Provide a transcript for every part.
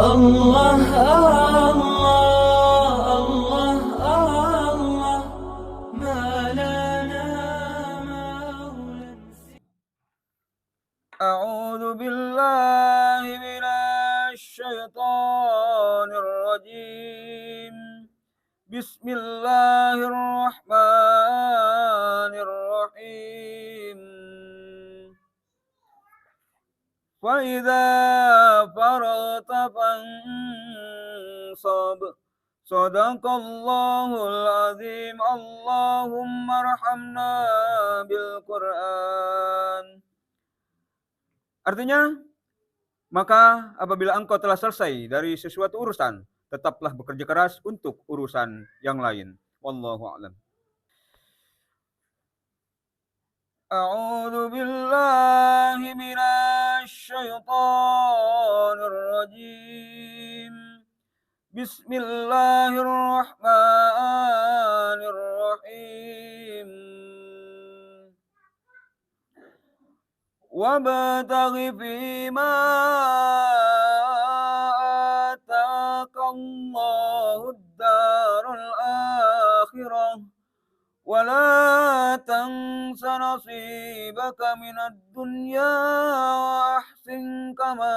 الله الله الله الله ما لنا مولى. أعوذ بالله من الشيطان الرجيم. بسم الله الرحمن الرحيم. فإذا فرغت فانصب. صدق الله العظيم. اللهم ارحمنا بالقرآن. Artinya, maka apabila engkau telah selesai dari sesuatu urusan, tetaplah bekerja keras untuk urusan yang lain. Wallahu a'lam. A'udzu billahi minasy syaithanir rajim. Bismillahirrahmanirrahim. وابتغ فيما آتاك الله الدار الآخرة ولا تنس نصيبك من الدنيا وأحسن كما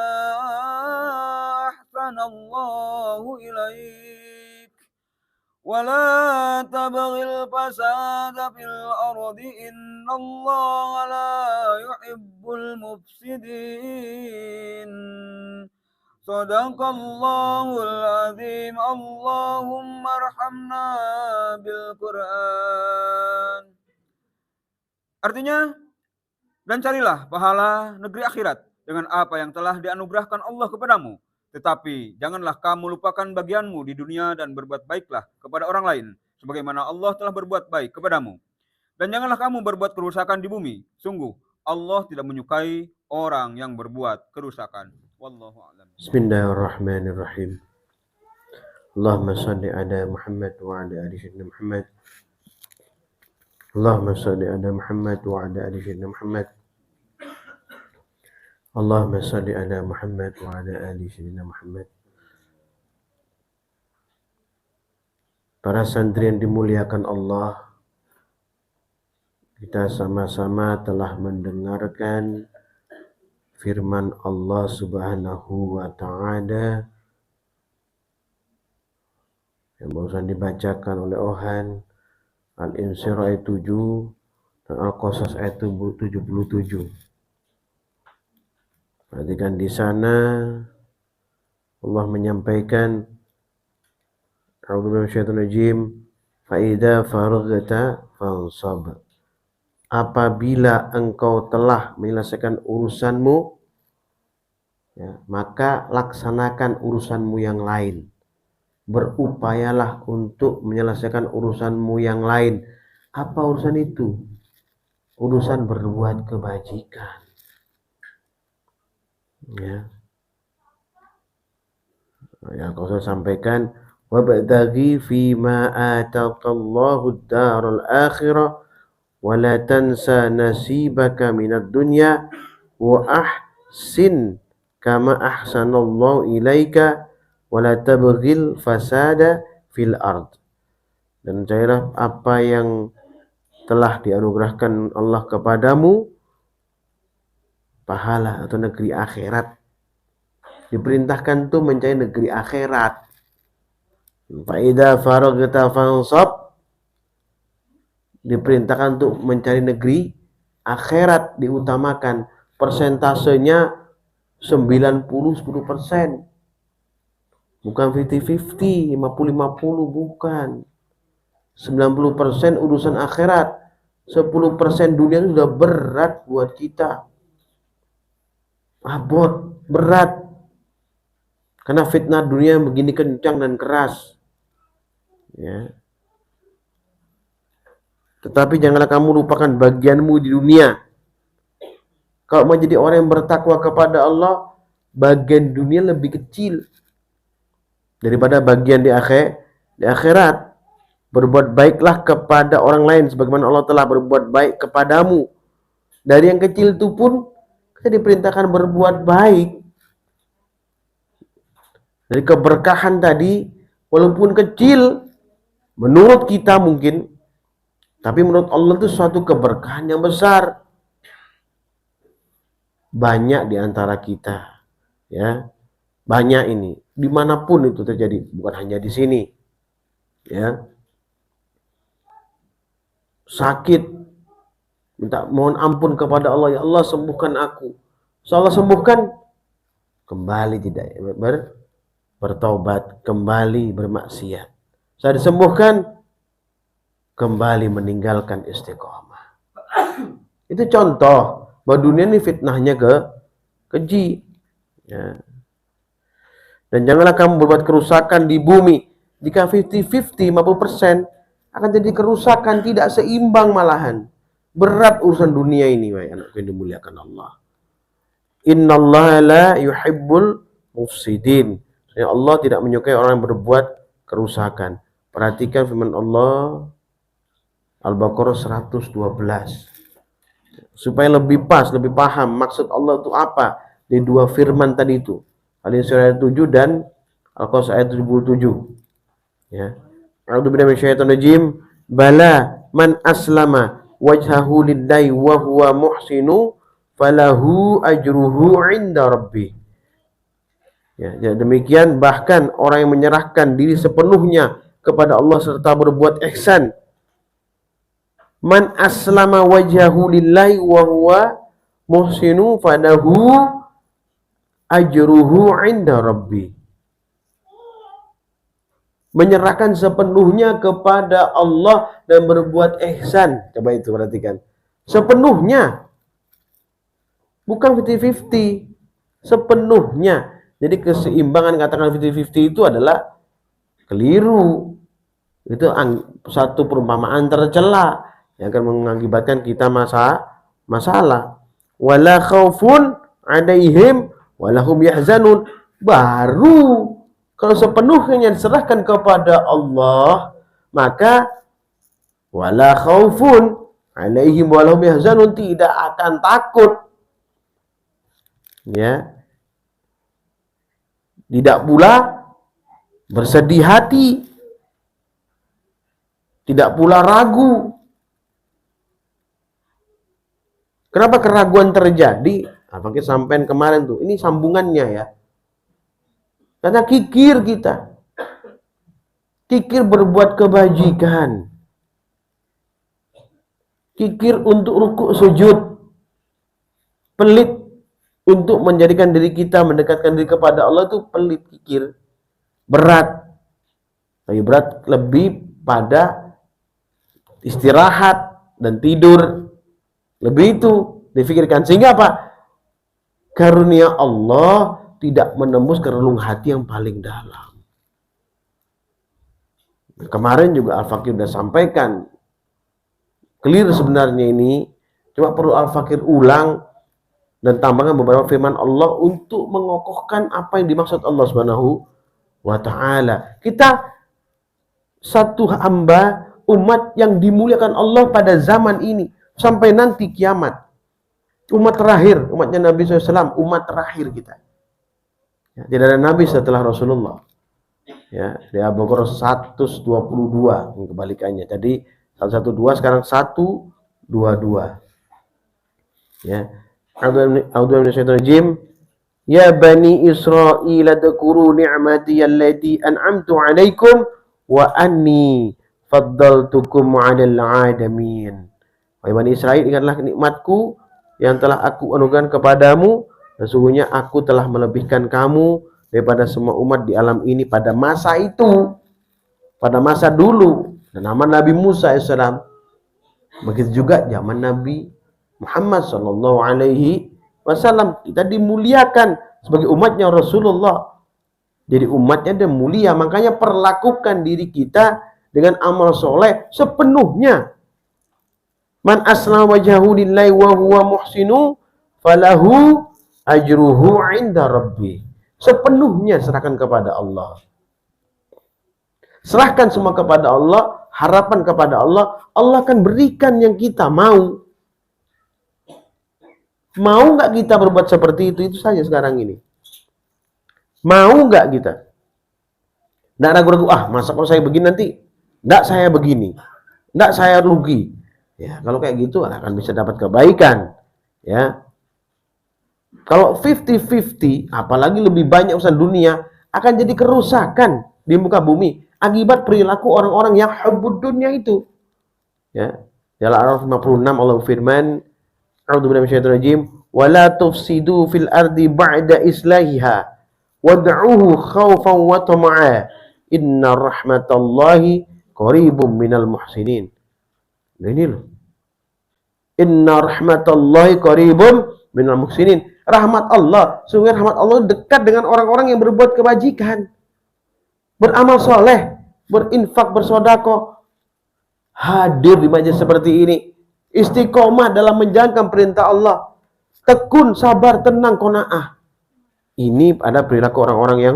أحسن الله إليك ولا تبغ الفساد في الأرض إن الله لا يحب المفسدين. صدق الله العظيم. اللهم ارحمنا بالقرآن. Artinya, dan carilah pahala negeri akhirat dengan apa yang telah dianugerahkan Allah kepadamu. Tetapi janganlah kamu lupakan bagianmu di dunia dan berbuat baiklah kepada orang lain, sebagaimana Allah telah berbuat baik kepadamu. Dan janganlah kamu berbuat kerusakan di bumi. Sungguh, Allah tidak menyukai orang yang berbuat kerusakan. Wallahu a'lam. Bismillahirrahmanirrahim. Allahumma salli ala Muhammad wa ala ali sayyidina Muhammad. Allahumma salli ala Muhammad wa ala ali sayyidina Muhammad. Allahumma salli ala Muhammad wa ala ali sayyidina Muhammad. Para santri yang dimuliakan Allah, kita sama-sama telah mendengarkan firman Allah Subhanahu wa ta'ala yang barusan dibacakan oleh Ohan, Al-Insyirah ayat 7 dan Al-Qasas ayat 77. Perhatikan di sana Allah menyampaikan, A'udzu billahi minasyaitonir rajim, fa idza faraghta fansab. Apabila engkau telah menyelesaikan urusanmu, ya, maka laksanakan urusanmu yang lain. Berupayalah untuk menyelesaikan urusanmu yang lain. Apa urusan itu? Urusan berbuat kebajikan. Ya. Yang kau sampaikan, wabtaghi fima ataqallahu ad-daral akhirah wa la tansa nasibaka minad dunya wa ahsin kama ahsanallahu ilaika wa la tabghil fasada fil ard. Dan carilah apa yang telah dianugerahkan Allah kepadamu, pahala atau negeri akhirat. Diperintahkan tuh mencari negeri akhirat. Fa idza faraghta fansab, diperintahkan untuk mencari negeri akhirat, diutamakan. Persentasenya 90-10%. Bukan 50-50, 50-50, bukan. 90% urusan akhirat. 10% dunia itu sudah berat buat kita. Abot, berat. Karena fitnah dunia begini kencang dan keras. Ya. Tetapi janganlah kamu lupakan bagianmu di dunia. Kalau mau jadi orang yang bertakwa kepada Allah, bagian dunia lebih kecil daripada bagian di akhirat. Berbuat baiklah kepada orang lain sebagaimana Allah telah berbuat baik kepadamu. Dari yang kecil itu pun kita diperintahkan berbuat baik. Dari keberkahan tadi, walaupun kecil, menurut kita mungkin, tapi menurut Allah itu suatu keberkahan yang besar. Banyak di antara kita, ya, banyak ini, dimanapun itu terjadi, bukan hanya di sini, ya, sakit, minta mohon ampun kepada Allah, ya Allah sembuhkan aku. So Allah sembuhkan, kembali tidak bertaubat, kembali bermaksiat. Saya disembuhkan, kembali meninggalkan istiqomah. Itu contoh bahwa dunia ini fitnahnya keji. Ya. Dan janganlah kamu berbuat kerusakan di bumi. Jika 50-50, 50% akan jadi kerusakan, tidak seimbang malahan. Berat urusan dunia ini, wahai anakku yang dimuliakan Allah. Innallaha la yuhibbul mufsidin. Ya Allah tidak menyukai orang yang berbuat kerusakan. Perhatikan firman Allah Al-Baqarah 112. Supaya lebih pas, lebih paham maksud Allah itu apa di dua firman tadi itu. Al-Isra ayat 7 dan Al-Qasas ayat 77. Ya. A'udzubillahi minasyaitonirrajim. Bala man aslama wajhahu lillahi wa huwa muhsinu falahu ajruhu 'inda rabbih. Ya, demikian bahkan orang yang menyerahkan diri sepenuhnya kepada Allah serta berbuat ihsan. Man aslama wajhahu lillahi wa huwa muhsinu falahu ajruhu 'inda rabbi. Menyerahkan sepenuhnya kepada Allah dan berbuat ihsan. Coba itu perhatikan. Sepenuhnya. Bukan 50-50. Sepenuhnya. Jadi keseimbangan katakan 50-50 itu adalah keliru. Itu satu perumpamaan tercela yang akan mengakibatkan kita masalah. Wala khaufun 'alaihim walahum yahzanun. Baru kalau sepenuhnya diserahkan kepada Allah, maka wala khaufun 'alaihim walahum yahzanun, tidak akan takut. Ya. Tidak pula bersedih hati. Tidak pula ragu. Kenapa keraguan terjadi? Apakah sampai kemarin tuh, ini sambungannya ya. Karena kikir kita. Kikir berbuat kebajikan. Kikir untuk rukuk sujud. Pelit untuk menjadikan diri kita, mendekatkan diri kepada Allah itu pelit, kikir. Berat. Lebih pada istirahat dan tidur. Lebih itu difikirkan. Sehingga apa? Karunia Allah tidak menembus ke relung hati yang paling dalam. Kemarin juga Al-Fakir sudah sampaikan. Clear sebenarnya ini. Cuma perlu Al-Fakir ulang dan tambahkan beberapa firman Allah untuk mengokohkan apa yang dimaksud Allah Subhanahu wa ta'ala. Kita satu hamba umat yang dimuliakan Allah pada zaman ini sampai nanti kiamat. Umat terakhir, umatnya Nabi SAW, umat terakhir kita. Ya, tidak ada Nabi setelah Rasulullah. Ya, di Al-Baqarah 122 kebalikannya. Tadi 112, sekarang 122. Ya. A'udzubillahi Ya bani Israil adhkuru ni'mati allati an'amtu 'alaikum wa anni faddaltukum 'alal 'alamin. Wahai Bani Israel, ingatlah nikmatku yang telah aku anugerahkan kepadamu, dan sesungguhnya aku telah melebihkan kamu daripada semua umat di alam ini pada masa itu, pada masa dulu, dan zaman Nabi Musa AS. Begitu juga zaman Nabi Muhammad SAW, kita dimuliakan sebagai umatnya Rasulullah. Jadi umatnya dia mulia, makanya perlakukan diri kita dengan amal soleh sepenuhnya. Man aslama wajhahu lillahi wa huwa muhsinu falahu ajruhu 'inda rabbih. Sepenuhnya serahkan kepada Allah. Serahkan semua kepada Allah, harapan kepada Allah, Allah akan berikan yang kita mau. Mau nggak kita berbuat seperti itu saja sekarang ini. Mau nggak kita? Nggak ragu-ragu, masa kalau saya begini nanti, nggak saya begini, nggak saya rugi. Ya, kalau kayak gitu akan bisa dapat kebaikan. Ya, kalau 50-50, apalagi lebih banyak urusan dunia, akan jadi kerusakan di muka bumi akibat perilaku orang-orang yang hubbud dunia itu. Ya, dalam Al-Araf 56 Allah firman, A'udzubillahi minasyaitonir rajim, wa la tufsidu fil ardi ba'da islahiha wad'uhu khaufan wa tama'a inna rahmatallahi qaribum minal muhsinin. Nah, ini loh. Inna rahmatallahi qaribum minal muhsinin. Rahmat Allah, sungguh rahmat Allah dekat dengan orang-orang yang berbuat kebajikan, beramal soleh, berinfak, bersedekah, hadir di majelis seperti ini, istiqomah dalam menjalankan perintah Allah, tekun, sabar, tenang, qanaah. Ini ada perilaku orang-orang yang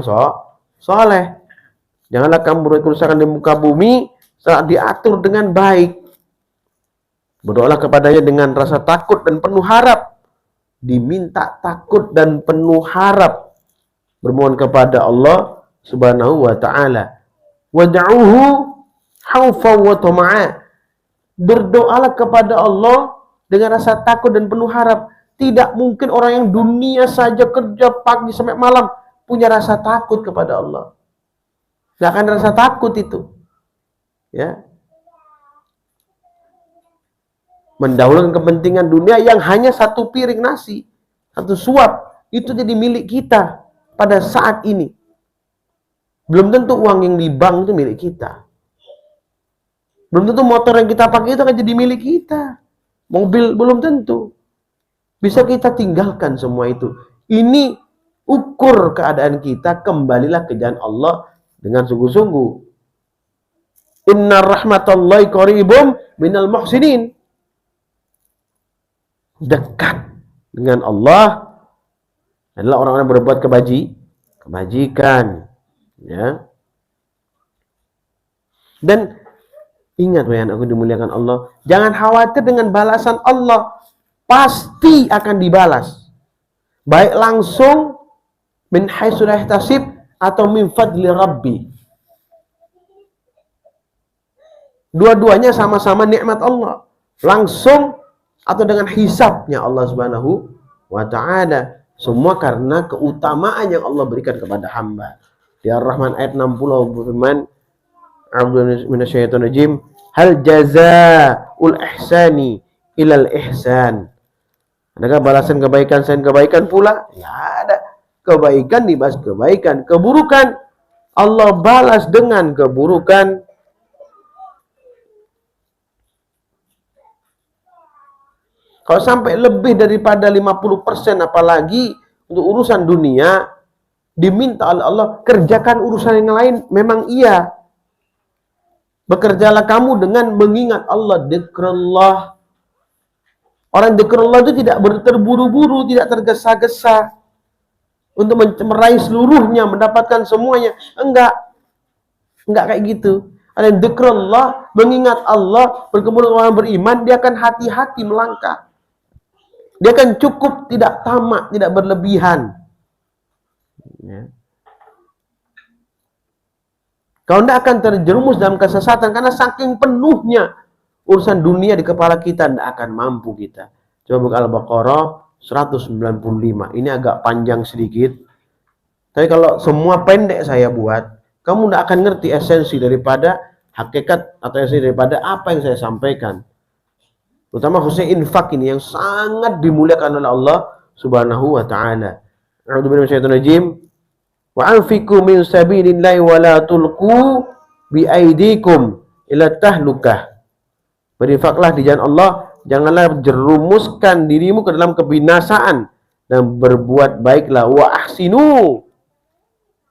soleh. Janganlah kamu berbuat kerusakan di muka bumi saat diatur dengan baik. Berdoalah kepadanya dengan rasa takut dan penuh harap. Diminta takut dan penuh harap, bermohon kepada Allah Subhanahu wa ta'ala. Wad'uhu khaufa wa tama'a. Berdoalah kepada Allah dengan rasa takut dan penuh harap. Tidak mungkin orang yang dunia saja kerja pagi sampai malam punya rasa takut kepada Allah. Gak akan rasa takut itu. Ya. Mendahulukan kepentingan dunia yang hanya satu piring nasi, satu suap, itu jadi milik kita pada saat ini. Belum tentu uang yang di bank itu milik kita. Belum tentu motor yang kita pakai itu akan jadi milik kita. Mobil belum tentu. Bisa kita tinggalkan semua itu. Ini ukur keadaan kita, kembalilah ke jalan Allah dengan sungguh-sungguh. Inna rahmatallahi qaribum minal muhsinin. Dekat dengan Allah adalah orang-orang yang berbuat kebajikan, ya. Dan ingat wahai aku dimuliakan Allah, jangan khawatir dengan balasan Allah, pasti akan dibalas, baik langsung min haitsu la yahtasib atau min fadli rabbi. Dua-duanya sama-sama nikmat Allah, langsung atau dengan hisabnya Allah Subhanahu wa ta'ala. Semua karena keutamaan yang Allah berikan kepada hamba. Di Ar-Rahman ayat 60 Allah berfirman, A'udzu minasyaitonir rajim, hal jazaa'ul ihsani ilal ihsan. Adakah balasan kebaikan selain kebaikan pula? Ya ada. Kebaikan dibahas kebaikan, keburukan Allah balas dengan keburukan. Kalau sampai lebih daripada 50%, apalagi untuk urusan dunia, diminta oleh Allah, kerjakan urusan yang lain, memang iya. Bekerjalah kamu dengan mengingat Allah, dzikrullah. Orang dzikrullah itu tidak terburu-buru, tidak tergesa-gesa untuk meraih seluruhnya, mendapatkan semuanya. Enggak kayak gitu. Ada yang dzikrullah, mengingat Allah, bertemu dengan orang beriman, dia akan hati-hati melangkah. Dia akan cukup, tidak tamak, tidak berlebihan. Ya. Kau tidak akan terjerumus dalam kesesatan karena saking penuhnya urusan dunia di kepala kita, tidak akan mampu kita. Coba buka Al-Baqarah 195. Ini agak panjang sedikit. Tapi kalau semua pendek saya buat, kamu tidak akan ngerti esensi daripada hakikat atau esensi daripada apa yang saya sampaikan. Terutama khususnya infak ini yang sangat dimuliakan oleh Allah Subhanahu wa ta'ala. A'udzubillahi minasyaitonir rajim. Wa anfiqu min sabilillahi wa la tulqu bi aydikum ila tahlukah. Berinfaklah di jalan Allah, janganlah jerumuskan dirimu ke dalam kebinasaan, dan berbuat baiklah. Wa ahsinu,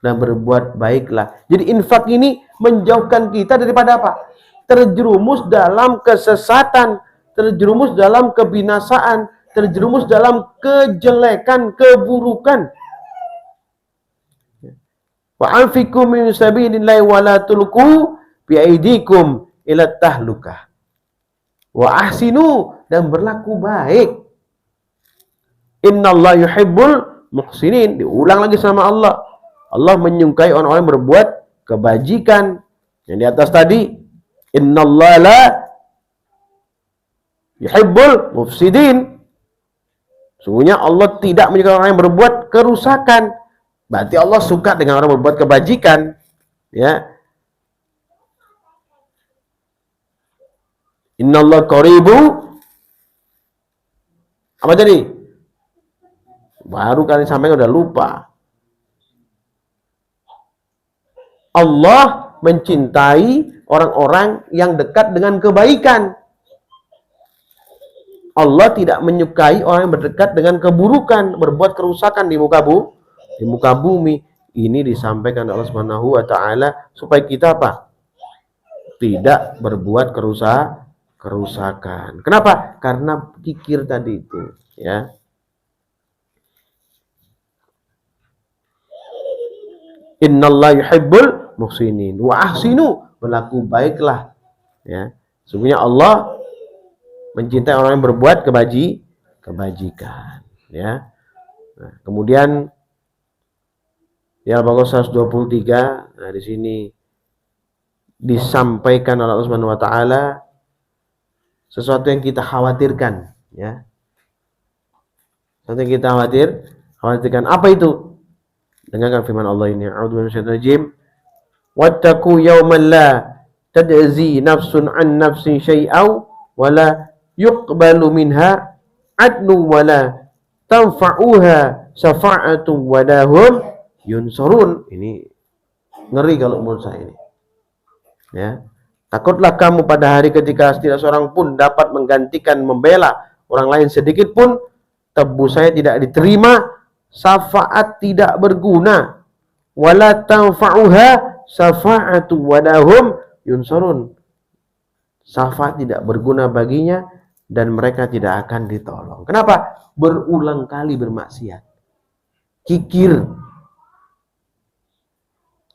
dan berbuat baiklah. Jadi infak ini menjauhkan kita daripada apa? Terjerumus dalam kesesatan, terjerumus dalam kebinasaan, terjerumus dalam kejelekan, keburukan. Wa anfiqu min sabilillahi wa la tulqu bi aydikum ila tahlukah. Wa ahsinu, dan berlaku baik. Innallaha yuhibbul muhsinin. Diulang lagi sama Allah. Allah menyukai orang-orang yang berbuat kebajikan. Yang di atas tadi, innallaha la yuhibbul mufsidin. Sungguhnya Allah tidak menyukai orang yang berbuat kerusakan. Berarti Allah suka dengan orang yang berbuat kebajikan. Ya. Innallaha qaribu. Apa tadi? Baru kali sampaikan udah lupa. Allah mencintai orang-orang yang dekat dengan kebaikan. Allah tidak menyukai orang yang berdekat dengan keburukan, berbuat kerusakan di muka bumi. Ini disampaikan Allah Subhanahu wa taala supaya kita apa? Tidak berbuat kerusakan. Kenapa? Karena kikir tadi itu, ya. Innallaha yuhibbul muhsinin wa ahsinu, berlaku baiklah, ya. Sesungguhnya Allah mencintai orang yang berbuat kebajikan, ya. Nah, kemudian di Al-Baqarah 123, nah di sini disampaikan oleh Allah Subhanahu wa taala sesuatu yang kita khawatirkan, ya. Sesuatu yang kita khawatirkan. Apa itu? Dengarkan firman Allah ini. A'udzu billahi minasyaitonir rajim. Wattaqu yawman la tajzi nafsun an nafsin syai'aw wa la yuqbalu minha adlu wa la tanfa'uha syafa'atun wa lahum yunsurun. Ini ngeri kalau menurut saya ini. Ya. Takutlah kamu pada hari ketika tidak seorang pun dapat menggantikan membela orang lain sedikit pun, tebus saya tidak diterima, syafaat tidak berguna, wala tanfa'uha syafa'atu wa lahum yunsurun. Syafaat tidak berguna baginya dan mereka tidak akan ditolong. Kenapa? Berulang kali bermaksiat, kikir,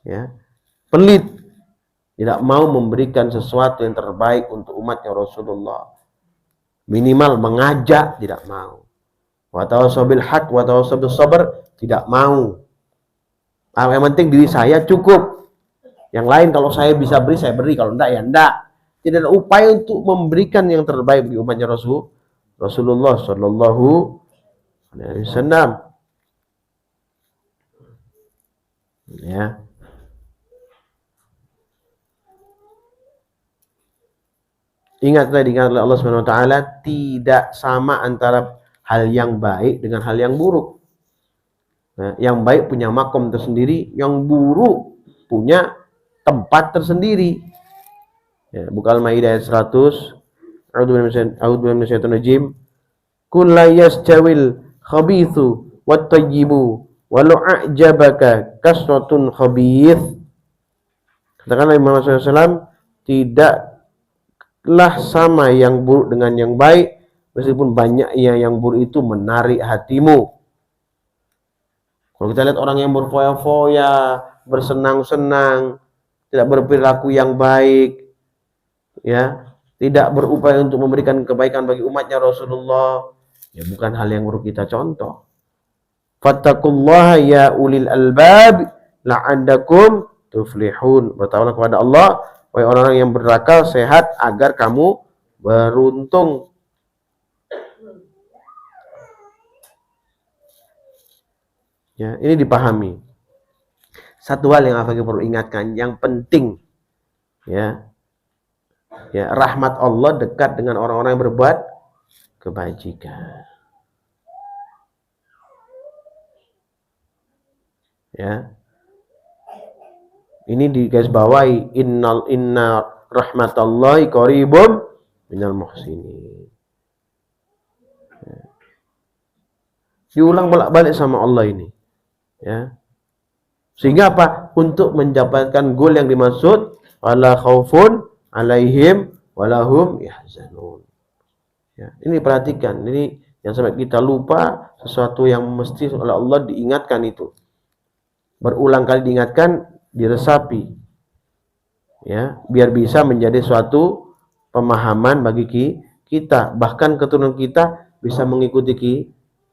ya, pelit, tidak mau memberikan sesuatu yang terbaik untuk umatnya Rasulullah. Minimal mengajak tidak mau. Wa tawassaw bil haq wa tawassaw bis sabr, tidak mau. Yang penting diri saya cukup. Yang lain kalau saya bisa beri, saya beri. Kalau enggak, ya enggak. Tidak ada upaya untuk memberikan yang terbaik bagi umatnya Rasulullah Sallallahu Alaihi Wasallam. Ya. Ingat tadi oleh Allah Subhanahu wa taala, tidak sama antara hal yang baik dengan hal yang buruk. Nah, yang baik punya makom tersendiri, yang buruk punya tempat tersendiri. Ya, buka Al-Maidah ayat 100. A'udzu minasyaitonir rajim. Qul la yastawil khabithu wat tayyibu walau a'jabaka kasratun khabith. Katakanlah Muhammad SAW, tidaklah sama yang buruk dengan yang baik, meskipun banyaknya yang buruk itu menarik hatimu. Kalau kita lihat orang yang berfoya-foya, bersenang-senang, tidak berperilaku yang baik, ya, tidak berupaya untuk memberikan kebaikan bagi umatnya Rasulullah, ya bukan hal yang perlu kita contoh. Fattaqullaha ya ulil albab la'allakum tuflihun. Bertakwalah kepada Allah, wahai orang-orang yang berakal sehat, agar kamu beruntung. Ya, ini dipahami. Satu hal yang Afaqih perlu ingatkan, yang penting, ya, ya, rahmat Allah dekat dengan orang-orang yang berbuat kebajikan. Ya, ini digarisbawahi, inna rahmatallahi qaribum minal muhsinin. Ya. Diulang bolak-balik sama Allah ini, ya. Sehingga apa? Untuk mendapatkan goal yang dimaksud, wala khaufun alaihim walahum yahzanun. Ya, ini perhatikan, ini yang sampai kita lupa, sesuatu yang mesti oleh Allah diingatkan itu. Berulang kali diingatkan, diresapi. Ya, biar bisa menjadi suatu pemahaman bagi kita, bahkan keturunan kita bisa mengikuti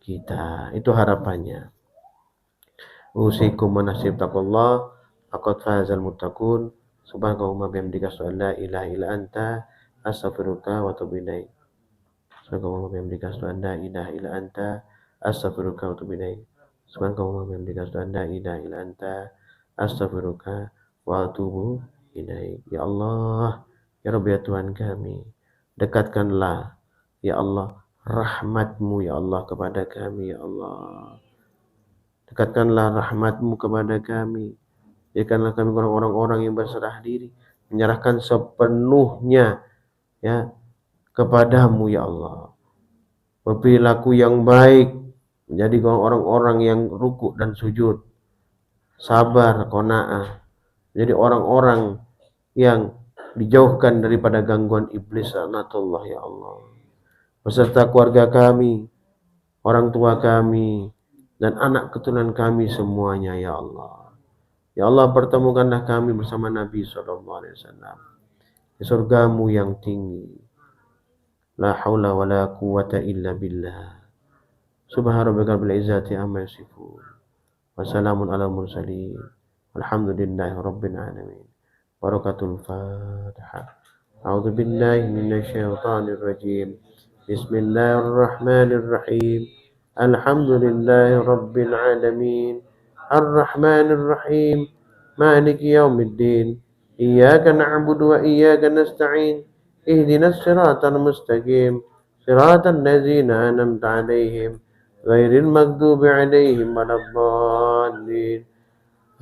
kita. Itu harapannya. Usikum wa nasib taqullah. faqad fazal muttaqun. Subhanakallahumma bihamdika asyhadu an la ilaha illa anta astaghfiruka wa atubu ilaik. Subhanakallahumma bihamdika asyhadu an la ilaha illa anta astaghfiruka wa atubu ilaik. Subhanakallahumma bihamdika asyhadu an la ilaha illa anta astaghfiruka wa atubu ilaik. Ya Allah, ya Rabbi, ya Tuhan kami, dekatkanlah ya Allah rahmat-Mu ya Allah kepada kami ya Allah. Dekatkanlah rahmat-Mu kepada kami. Jadikanlah kami orang-orang yang berserah diri, menyerahkan sepenuhnya ya kepadamu ya Allah. Berperilaku yang baik, menjadi orang-orang yang rukuk dan sujud, sabar, qanaah, menjadi orang-orang yang dijauhkan daripada gangguan iblis laknatullah ya Allah. Beserta keluarga kami, orang tua kami, dan anak keturunan kami semuanya ya Allah. Ya Allah, pertemukanlah kami bersama Nabi SAW di surgamu yang tinggi. La haula wa la quwata illa billah. Subhana rabbika rabbil izzati amma yasifun. Wassalamun ala mursalin. Alhamdulillahi rabbil alamin. Barakatul Fatihah. A'udzu billahi minasy syaithanir rajim. Bismillahirrahmanirrahim. Alhamdulillahi rabbil alamin. الرحمن الرحيم مالك يوم الدين إياك نعبد وإياك نستعين اهدنا الصراط المستقيم صراط الذين أنعمت عليهم غير المغضوب عليهم ولا الضالين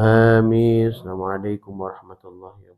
آمين. السلام عليكم ورحمة الله وبركاته.